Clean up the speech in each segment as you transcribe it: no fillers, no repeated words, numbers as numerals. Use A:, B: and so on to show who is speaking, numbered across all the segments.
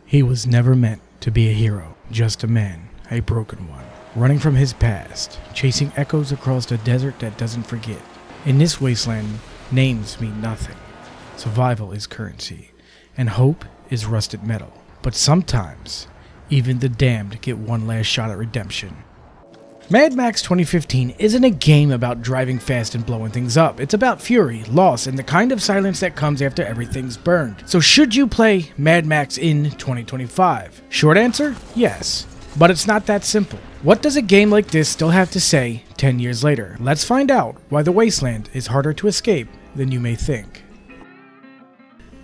A: He was never meant to be a hero, just a man, a broken one, running from his past, chasing echoes across a desert that doesn't forget. In this wasteland, names mean nothing. Survival is currency, and hope is rusted metal. But sometimes, even the damned get one last shot at redemption. Mad Max 2015 isn't a game about driving fast and blowing things up. It's about fury, loss, and the kind of silence that comes after everything's burned. So should you play Mad Max in 2025? Short answer, yes. But it's not that simple. What does a game like this still have to say 10 years later? Let's find out why the wasteland is harder to escape than you may think.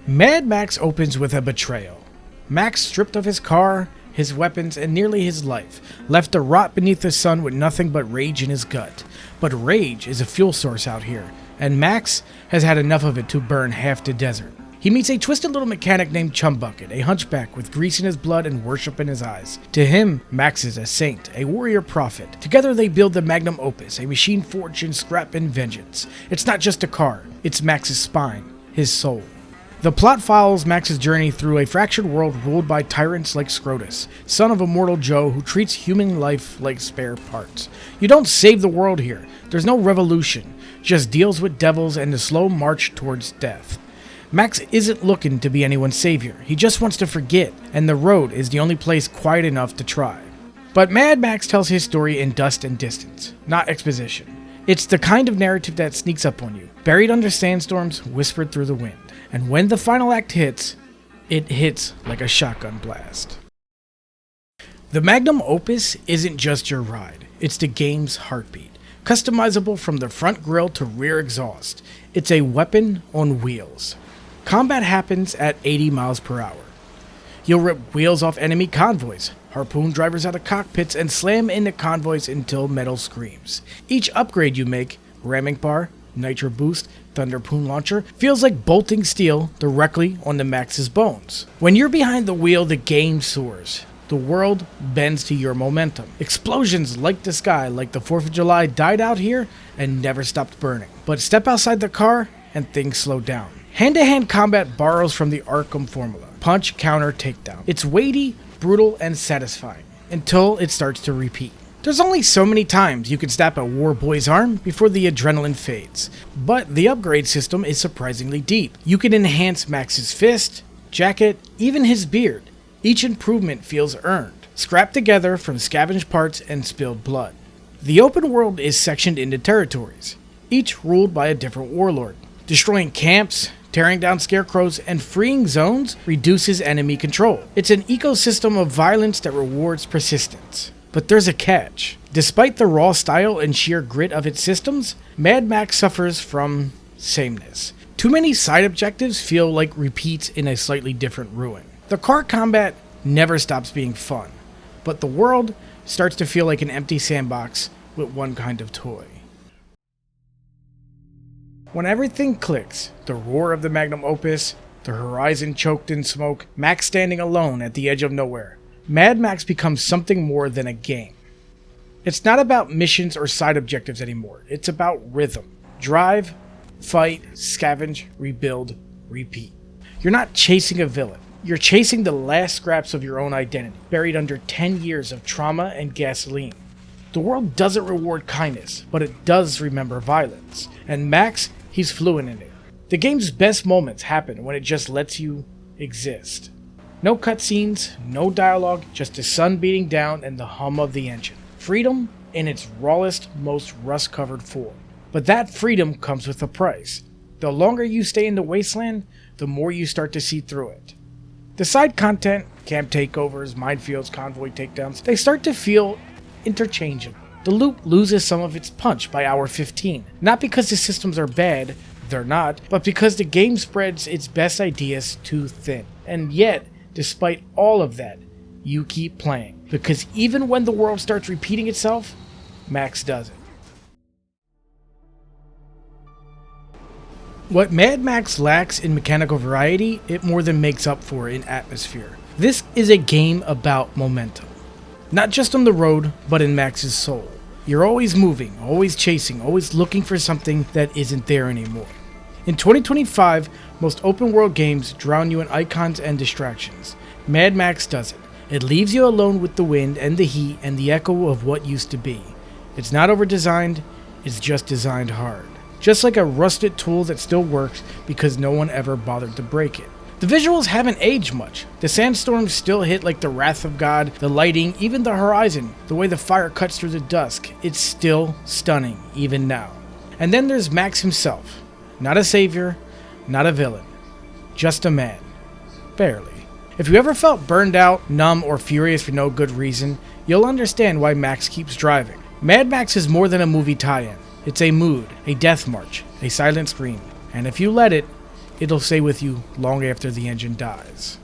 A: Mad Max opens with a betrayal. Max, stripped of his car, his weapons, and nearly his life, left to rot beneath the sun with nothing but rage in his gut. But rage is a fuel source out here, and Max has had enough of it to burn half the desert. He meets a twisted little mechanic named Chumbucket, a hunchback with grease in his blood and worship in his eyes. To him, Max is a saint, a warrior prophet. Together they build the magnum opus, a machine forged in scrap and vengeance. It's not just a car, it's Max's spine, his soul. The plot follows Max's journey through a fractured world ruled by tyrants like Scrotus, son of Immortal Joe who treats human life like spare parts. You don't save the world here. There's no revolution, just deals with devils and the slow march towards death. Max isn't looking to be anyone's savior. He just wants to forget, and the road is the only place quiet enough to try. But Mad Max tells his story in dust and distance, not exposition. It's the kind of narrative that sneaks up on you, buried under sandstorms, whispered through the wind. And when the final act hits, it hits like a shotgun blast. The magnum opus isn't just your ride, it's the game's heartbeat. Customizable from the front grille to rear exhaust, it's a weapon on wheels. Combat happens at 80 miles per hour. You'll rip wheels off enemy convoys, harpoon drivers out of cockpits, and slam into convoys until metal screams. Each upgrade you make, ramming bar, nitro boost, thunderpoon launcher, feels like bolting steel directly onto Max's bones. When you're behind the wheel, the game soars. The world bends to your momentum. Explosions light the sky like the 4th of July died out here and never stopped burning. But step outside the car and things slow down. Hand-to-hand combat borrows from the Arkham formula. Punch, counter, takedown. It's weighty, brutal, and satisfying, until it starts to repeat. There's only so many times you can snap a war boy's arm before the adrenaline fades. But the upgrade system is surprisingly deep. You can enhance Max's fist, jacket, even his beard. Each improvement feels earned, scrapped together from scavenged parts and spilled blood. The open world is sectioned into territories, each ruled by a different warlord. Destroying camps, tearing down scarecrows, and freeing zones reduces enemy control. It's an ecosystem of violence that rewards persistence. But there's a catch. Despite the raw style and sheer grit of its systems, Mad Max suffers from sameness. Too many side objectives feel like repeats in a slightly different ruin. The car combat never stops being fun, but the world starts to feel like an empty sandbox with one kind of toy. When everything clicks, the roar of the magnum opus, the horizon choked in smoke, Max standing alone at the edge of nowhere, Mad Max becomes something more than a game. It's not about missions or side objectives anymore. It's about rhythm. Drive, fight, scavenge, rebuild, repeat. You're not chasing a villain. You're chasing the last scraps of your own identity, buried under 10 years of trauma and gasoline. The world doesn't reward kindness, but it does remember violence. And Max, he's fluent in it. The game's best moments happen when it just lets you exist. No cutscenes, no dialogue, just the sun beating down and the hum of the engine. Freedom in its rawest, most rust-covered form. But that freedom comes with a price. The longer you stay in the wasteland, the more you start to see through it. The side content, camp takeovers, minefields, convoy takedowns, they start to feel interchangeable. The loop loses some of its punch by hour 15. Not because the systems are bad, they're not, but because the game spreads its best ideas too thin. And yet, despite all of that, you keep playing. Because even when the world starts repeating itself, Max doesn't. What Mad Max lacks in mechanical variety, it more than makes up for in atmosphere. This is a game about momentum. Not just on the road, but in Max's soul. You're always moving, always chasing, always looking for something that isn't there anymore. In 2025, most open world games drown you in icons and distractions. Mad Max doesn't. It leaves you alone with the wind and the heat and the echo of what used to be. It's not over-designed, it's just designed hard. Just like a rusted tool that still works because no one ever bothered to break it. The visuals haven't aged much. The sandstorms still hit like the wrath of God, the lighting, even the horizon, the way the fire cuts through the dusk. It's still stunning, even now. And then there's Max himself. Not a savior, not a villain. Just a man. Barely. If you ever felt burned out, numb, or furious for no good reason, you'll understand why Max keeps driving. Mad Max is more than a movie tie-in. It's a mood, a death march, a silent scream. And if you let it, it'll stay with you long after the engine dies.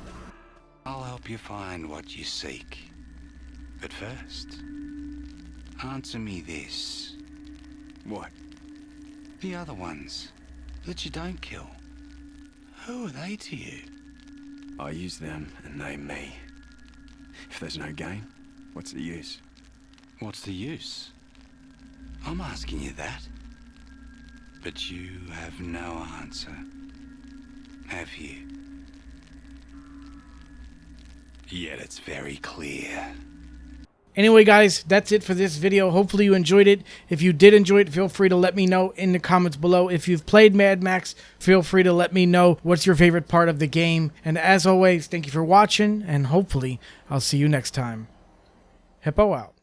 B: I'll help you find what you seek. But first, answer me this.
C: What?
B: The other ones that you don't kill. Who are they to you?
C: I use them and they me. If there's no gain, what's the use?
B: What's the use? I'm asking you that. But you have no answer. Have you? Yet it's very clear.
A: Anyway guys, that's it for this video. Hopefully you enjoyed it. If you did enjoy it, feel free to let me know in the comments below. If you've played Mad Max, feel free to let me know what's your favorite part of the game. And as always, thank you for watching, and hopefully I'll see you next time. Hippo out.